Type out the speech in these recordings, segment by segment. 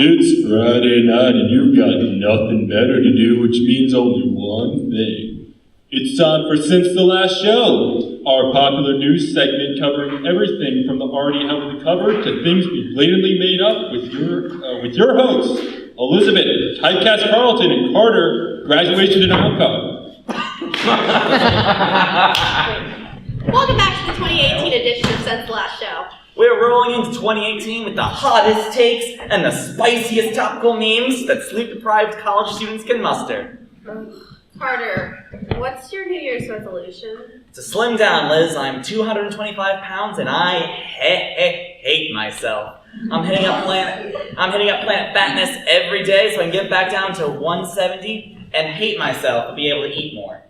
It's Friday night and you've got nothing better to do, which means only one thing. It's time for Since the Last Show, our popular news segment covering everything from the already heavily covered to things we blatantly made up with your hosts, Elizabeth, Typecast Carlton, and Carter, Graduation and Alcott. Welcome back to the 2018 edition of Since the Last Show. We're rolling into 2018 with the hottest takes and the spiciest topical memes that sleep-deprived college students can muster. Carter, what's your New Year's resolution? To slim down, Liz, I'm 225 pounds and I hate myself. I'm hitting up Planet Fatness every day so I can get back down to 170 and hate myself and be able to eat more.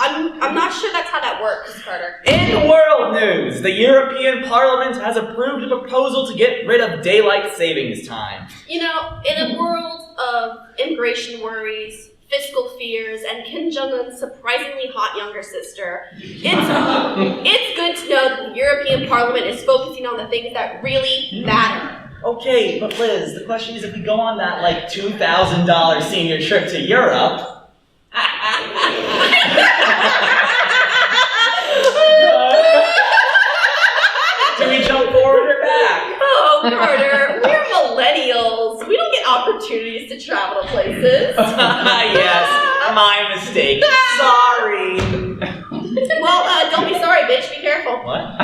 I'm not sure that's how that works, Carter. In world news, the European Parliament has approved a proposal to get rid of daylight savings time. You know, in a world of immigration worries, fiscal fears, and Kim Jong-un's surprisingly hot younger sister, it's good to know that the European Parliament is focusing on the things that really matter. Okay, but Liz, the question is if we go on that like $2,000 senior trip to Europe, do we jump forward or back? Oh, Carter, we're millennials. We don't get opportunities to travel to places. Yes, my mistake. Sorry. Well, don't be sorry, bitch. Be careful. What?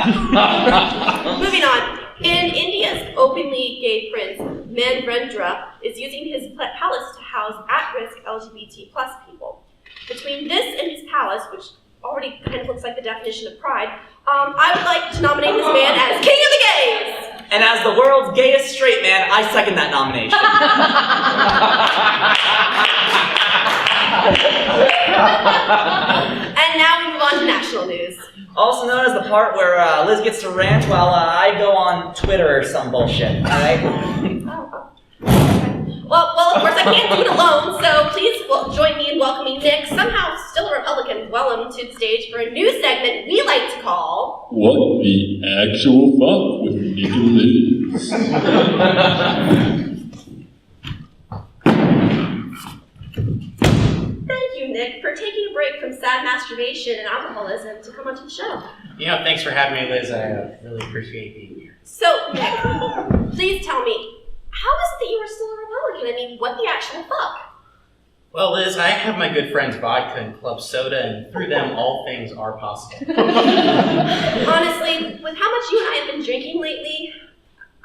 Moving on. In India's openly gay prince, Manvrendra, is using his palace to house at-risk LGBT plus people. Between this and his palace, which already kind of looks like the definition of pride, I would like to nominate this man as King of the Gays! And as the world's gayest straight man, I second that nomination. And now we move on to national news. Also known as the part where Liz gets to rant while I go on Twitter or some bullshit, alright? Well, of course I can't do it alone, so please join me in welcoming Nick, somehow still a Republican, welcome to the stage for a new segment we like to call... What the actual fuck with Nick and Liz? Thank you, Nick, for taking a break from sad masturbation and alcoholism to come onto the show. You know, thanks for having me, Liz. I really appreciate being here. So, Nick, please tell me, how is it that you were still a Republican? I mean, what the actual fuck? Well, Liz, I have my good friends Vodka and Club Soda, and through them, all things are possible. Honestly, with how much you and I have been drinking lately,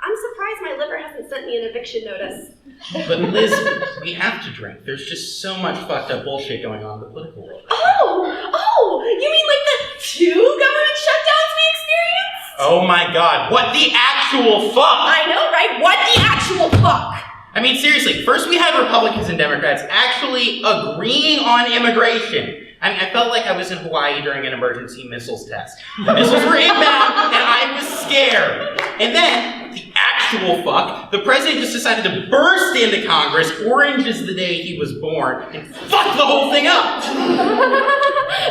I'm surprised my liver hasn't sent me an eviction notice. But Liz, we have to drink. There's just so much fucked up bullshit going on in the political world. Oh, you mean like the 2 government shutdowns we experienced? Oh my god, what the actual fuck? I know, right? What the actual fuck? I mean, seriously, first we had Republicans and Democrats actually agreeing on immigration. I mean, I felt like I was in Hawaii during an emergency missiles test. The missiles were inbound, and I was scared. And then, the actual fuck, the president just decided to burst into Congress, orange as the day he was born, and fuck the whole thing up.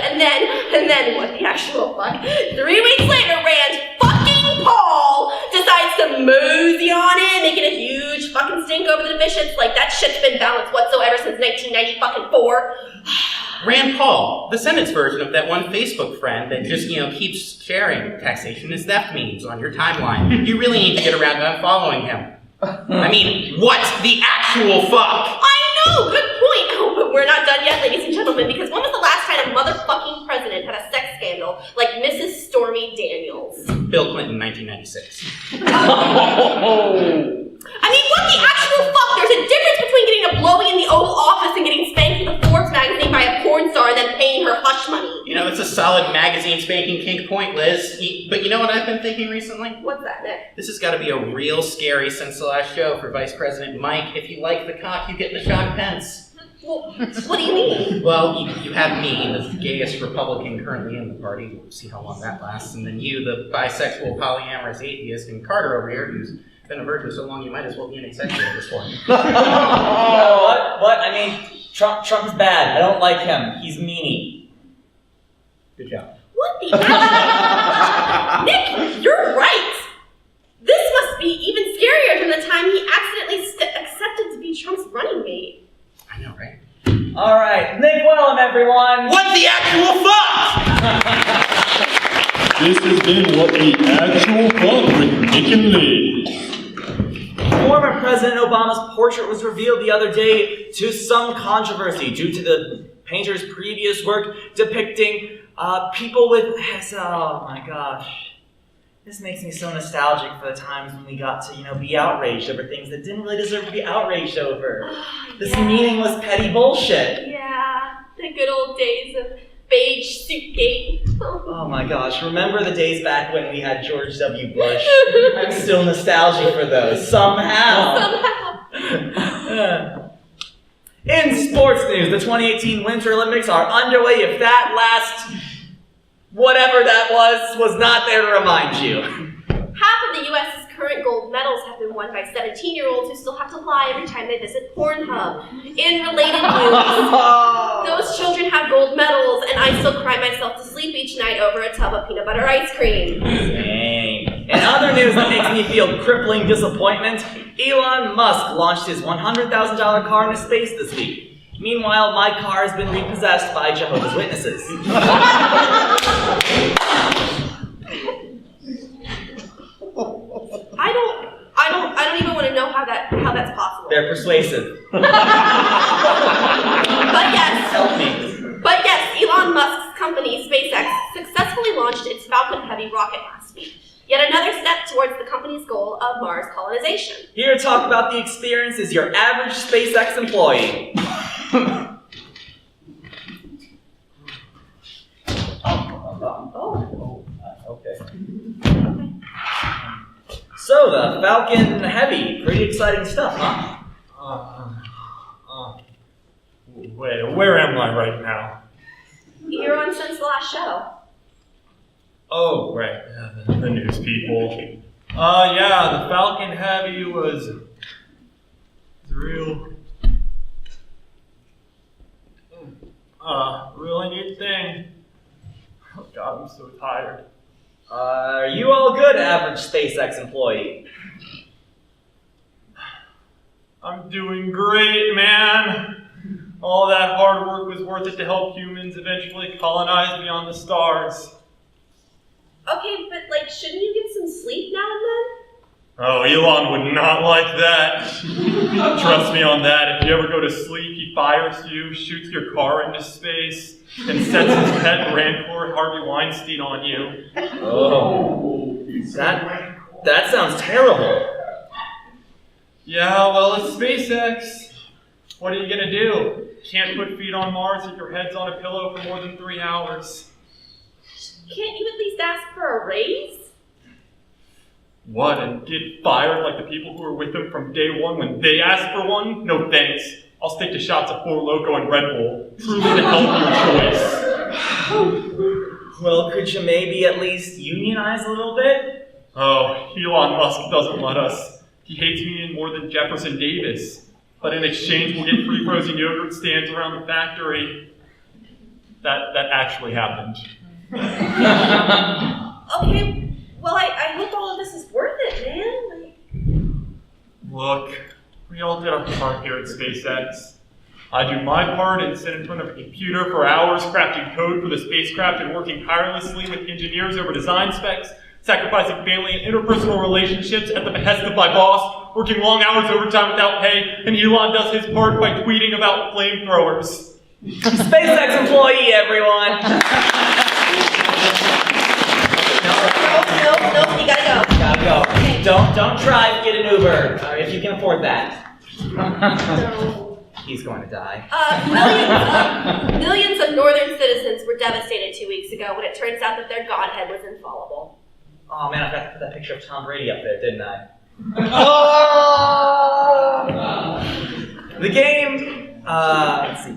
and then what the actual fuck? 3 weeks later, Rand fucking Paul decides to mosey on in, making a huge fucking stink over the deficiencies. Like, that shit's been balanced whatsoever since 1994. Rand Paul, the Senate's version of that one Facebook friend that just, keeps sharing taxation is theft memes on your timeline. You really need to get around to unfollowing him. I mean, what the actual fuck? I know, good point. Oh, but we're not done yet, ladies and gentlemen, because when was the last time a motherfucking president had a sex scandal like Mrs. Stormy Daniels? Bill Clinton, 1996. I mean, what the actual fuck? There's a difference between getting a blowing in the Oval Office and getting spanked with a Forbes magazine by a porn star and then paying her hush money. It's a solid magazine spanking kink point, Liz. But you know what I've been thinking recently? What's that, Nick? This has got to be a real scary Since the Last Show for Vice President Mike. If you like the cock, you get the shock pence. Well, what do you mean? Well, you have me, the gayest Republican currently in the party. We'll see how long that lasts. And then you, the bisexual, polyamorous atheist, and Carter over here, who's been a virgin so long you might as well be an asexual at this point. What? I mean, Trump is bad. I don't like him. He's meanie. Good job. What the hell? Nick, you're right. This must be even scarier than what we actual thought with Nick and Liz. Former President Obama's portrait was revealed the other day to some controversy due to the painter's previous work depicting people with... Oh my gosh. This makes me so nostalgic for the times when we got to, be outraged over things that didn't really deserve to be outraged over. This meaningless, petty bullshit. Yeah, the good old days of beige suitgate. Oh my gosh, remember the days back when we had George W. Bush? I'm still nostalgic for those, somehow. In sports news, the 2018 Winter Olympics are underway. If that last whatever that was not there to remind you. Half of the U.S.'s current gold medals have been won by 17-year-olds who still have to lie every time they visit Pornhub. In related news, those children have gold medals, and I still cry myself to sleep each night over a tub of peanut butter ice cream. Dang. In other news that makes me feel crippling disappointment, Elon Musk launched his $100,000 car into space this week. Meanwhile, my car has been repossessed by Jehovah's Witnesses. I don't even want to know how that's possible. They're persuasive. But yes. Help me. But yes, Elon Musk's company, SpaceX, successfully launched its Falcon Heavy rocket last week. Yet another step towards the company's goal of Mars colonization. Here to talk about the experience is your average SpaceX employee. Okay. So, the Falcon Heavy, pretty exciting stuff, huh? Wait, where am I right now? You're on since the last show. Oh, right, the news people. Yeah, the Falcon Heavy was real neat thing. Oh God, I'm so tired. Are you all good, average SpaceX employee? I'm doing great, man. All that hard work was worth it to help humans eventually colonize beyond the stars. Okay, but shouldn't you get some sleep now and then? Oh, Elon would not like that. Trust me on that. If you ever go to sleep, he fires you, shoots your car into space, and sets his pet Rancor Harvey Weinstein on you. Oh, that sounds terrible. Yeah, well, it's SpaceX. What are you gonna do? Can't put feet on Mars if your head's on a pillow for more than 3 hours. Can't you at least ask for a raise? What, and get fired like the people who were with him from day one when they asked for one? No thanks. I'll stick to shots of Four Loko and Red Bull. Truly the healthier choice. Well, could you maybe at least unionize a little bit? Oh, Elon Musk doesn't let us. He hates me more than Jefferson Davis. But in exchange, we'll get free frozen yogurt stands around the factory. That actually happened. Okay, well, I hope all of this is worth it, man. Look, we all did our part here at SpaceX. I do my part and sit in front of a computer for hours crafting code for the spacecraft and working tirelessly with engineers over design specs, sacrificing family and interpersonal relationships at the behest of my boss, working long hours overtime without pay, and Elon does his part by tweeting about flamethrowers. SpaceX employee, everyone! No, you gotta go. Gotta go. Okay. Don't drive, get an Uber, if you can afford that. No. He's going to die. Millions of northern citizens were devastated 2 weeks ago when it turns out that their godhead was infallible. Oh man, I forgot to put that picture of Tom Brady up there, didn't I? The game, let's see.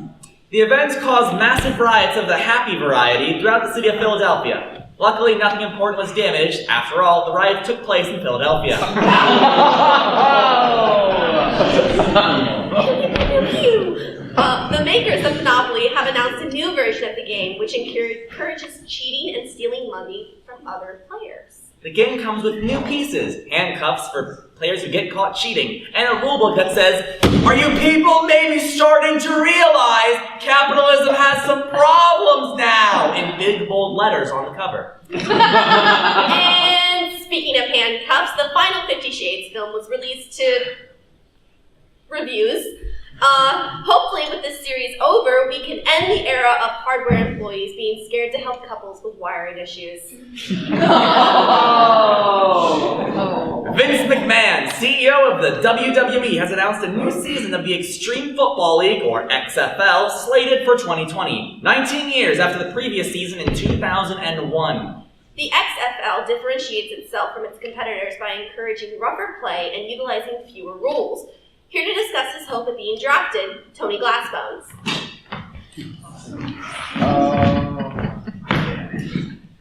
The events caused massive riots of the happy variety throughout the city of Philadelphia. Luckily, nothing important was damaged. After all, the riot took place in Philadelphia. The makers of Monopoly have announced a new version of the game which encourages cheating and stealing money from other players. The game comes with new pieces, handcuffs for players who get caught cheating, and a rulebook that says, "Are you people maybe starting to realize capitalism has some problems now?" in big bold letters on the cover. And speaking of handcuffs, the final 50 Shades film was released to reviews. Hopefully with this series over, we can end the era of hardware employees being scared to help couples with wiring issues. Vince McMahon, CEO of the WWE, has announced a new season of the Extreme Football League, or XFL, slated for 2020, 19 years after the previous season in 2001. The XFL differentiates itself from its competitors by encouraging rougher play and utilizing fewer rules. Here to discuss his hope of being drafted, Tony Glassbones.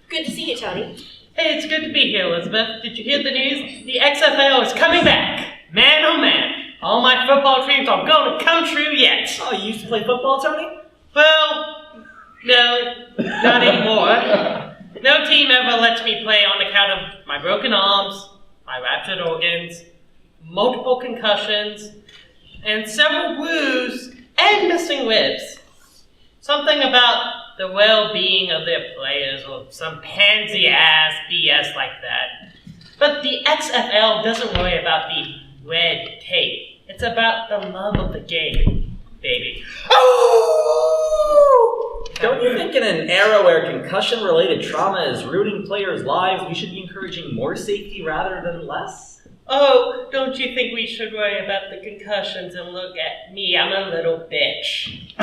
Good to see you, Tony. Hey, it's good to be here, Elizabeth. Did you hear the news? The XFL is coming back. Man, oh man. All my football dreams are going to come true yet. Oh, you used to play football, Tony? Well, no, not anymore. No team ever lets me play on account of my broken arms, my ruptured organs, multiple concussions, and several bruises and missing ribs. Something about the well-being of their players or some pansy-ass BS like that. But the XFL doesn't worry about the red tape. It's about the love of the game, baby. Oh! Don't you think in an era where concussion-related trauma is ruining players' lives, we should be encouraging more safety rather than less? Oh, don't you think we should worry about the concussions and look at me? I'm a little bitch.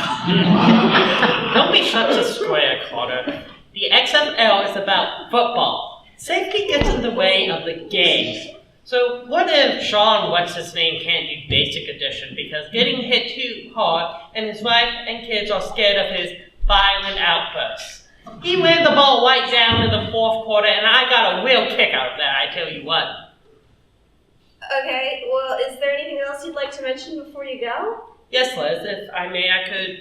Don't be such a square, Carter. The XFL is about football. Safety gets in the way of the game. So what if Sean What's-His-Name can't do Basic Edition because getting hit too hard and his wife and kids are scared of his violent outbursts? He ran the ball right down in the fourth quarter and I got a real kick out of that, I tell you what. Okay, well, is there anything else you'd like to mention before you go? Yes, Liz, if I may, I could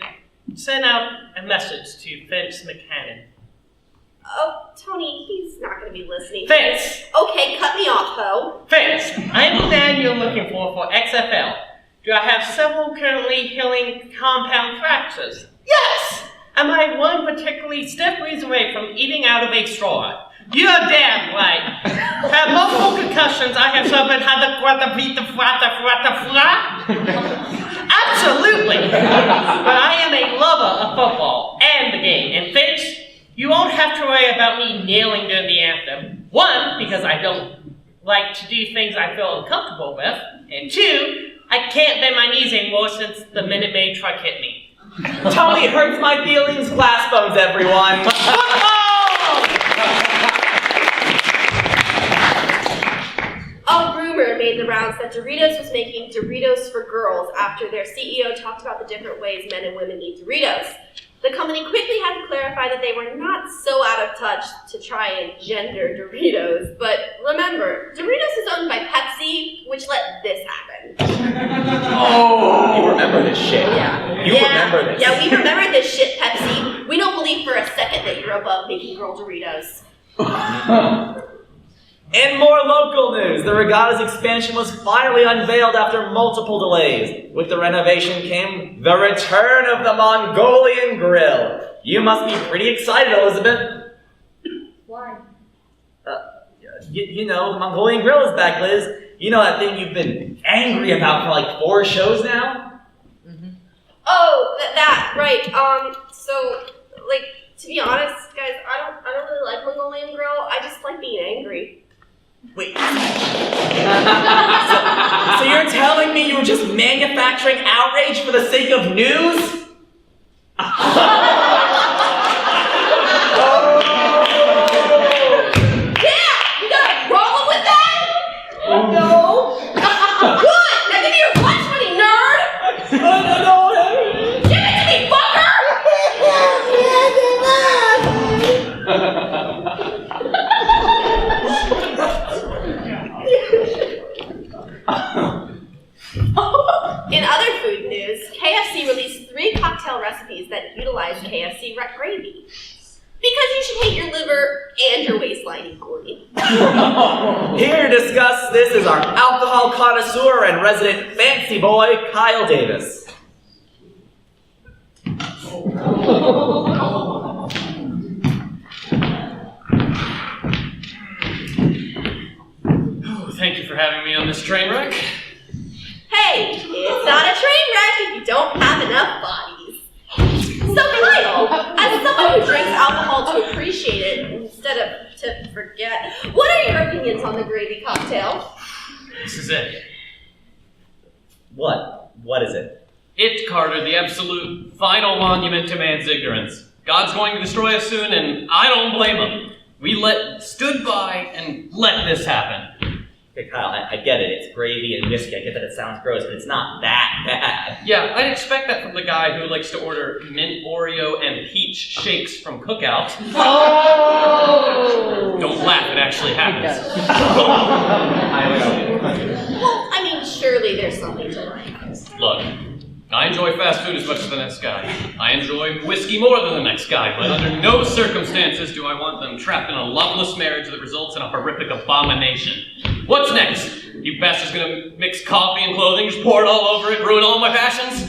send out a message to Vince McMahon. Oh, Tony, he's not going to be listening. Vince! Okay, cut me off, Ho. Vince, I am the man you're looking for XFL. Do I have several currently healing compound fractures? Yes! Am I one particularly stiff breeze away from eating out of a straw? You're damn right. Have multiple concussions. I have suffered Absolutely. But I am a lover of football and the game. And Vince, you won't have to worry about me kneeling during the anthem. One, because I don't like to do things I feel uncomfortable with. And two, I can't bend my knees anymore since the Minute Maid truck hit me. Tony hurts my feelings, Glassbones, everyone. A rumor made the rounds that Doritos was making Doritos for girls after their CEO talked about the different ways men and women eat Doritos. The company quickly had to clarify that they were not so out of touch to try and gender Doritos. But remember, Doritos is owned by Pepsi, which let this happen. Oh, you remember this shit. Yeah. You remember this. Yeah, we remember this shit, Pepsi. We don't believe for a second that you're above making girl Doritos. In more local news, the Regatta's expansion was finally unveiled after multiple delays. With the renovation came the return of the Mongolian Grill. You must be pretty excited, Elizabeth. Why? You know, the Mongolian Grill is back, Liz. You know that thing you've been angry about for like 4 shows now? Mm-hmm. Oh, that, right. So, like, to be honest, guys, I don't really like Mongolian Grill. I just like being angry. Wait. So you're telling me you were just manufacturing outrage for the sake of news? Yeah! You got a problem with that? No. What? Now give me your punch money, nerd! No. Give it to me, fucker! In other food news, KFC released 3 cocktail recipes that utilize KFC gravy. Because you should hate your liver and your waistline equally. discuss this is our alcohol connoisseur and resident fancy boy, Kyle Davis. Thank you for having me on this train wreck. Hey, it's not a train wreck if you don't have enough bodies. So Kyle, as someone who drinks alcohol to appreciate it instead of to forget, what are your opinions on the gravy cocktail? This is it. What? What is it? It, Carter, the absolute final monument to man's ignorance. God's going to destroy us soon, and I don't blame him. We stood by and let this happen. Okay, Kyle, I get it. It's gravy and whiskey. I get that it sounds gross, but it's not that bad. Yeah, I'd expect that from the guy who likes to order mint Oreo and peach shakes from Cookout. Oh! Don't laugh, it actually happens. Well, I mean, surely there's something to like. Look, I enjoy fast food as much as the next guy. I enjoy whiskey more than the next guy, but under no circumstances do I want them trapped in a loveless marriage that results in a horrific abomination. What's next? You bastards gonna mix coffee and clothing, just pour it all over it, ruin all my passions?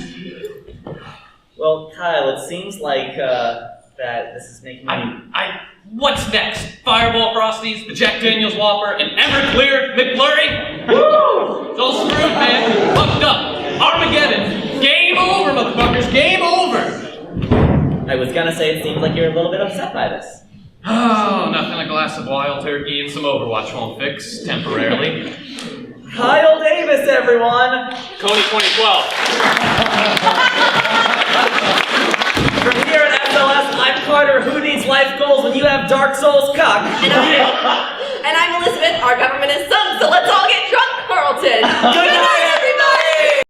Well, Kyle, it seems like that this is making me... What's next? Fireball Frosties, the Jack Daniels Whopper, an Everclear McFlurry? Woo! It's all screwed, man. Fucked up. Armageddon. Game over, motherfuckers. Game over. I was gonna say it seems like you're a little bit upset by this. Oh, nothing a glass of wild turkey and some Overwatch won't fix, temporarily. Kyle Davis, everyone! Coney 2012. From here at SLS, I'm Carter, who needs life goals when you have Dark Souls cuck. And I'm Elizabeth, our government is so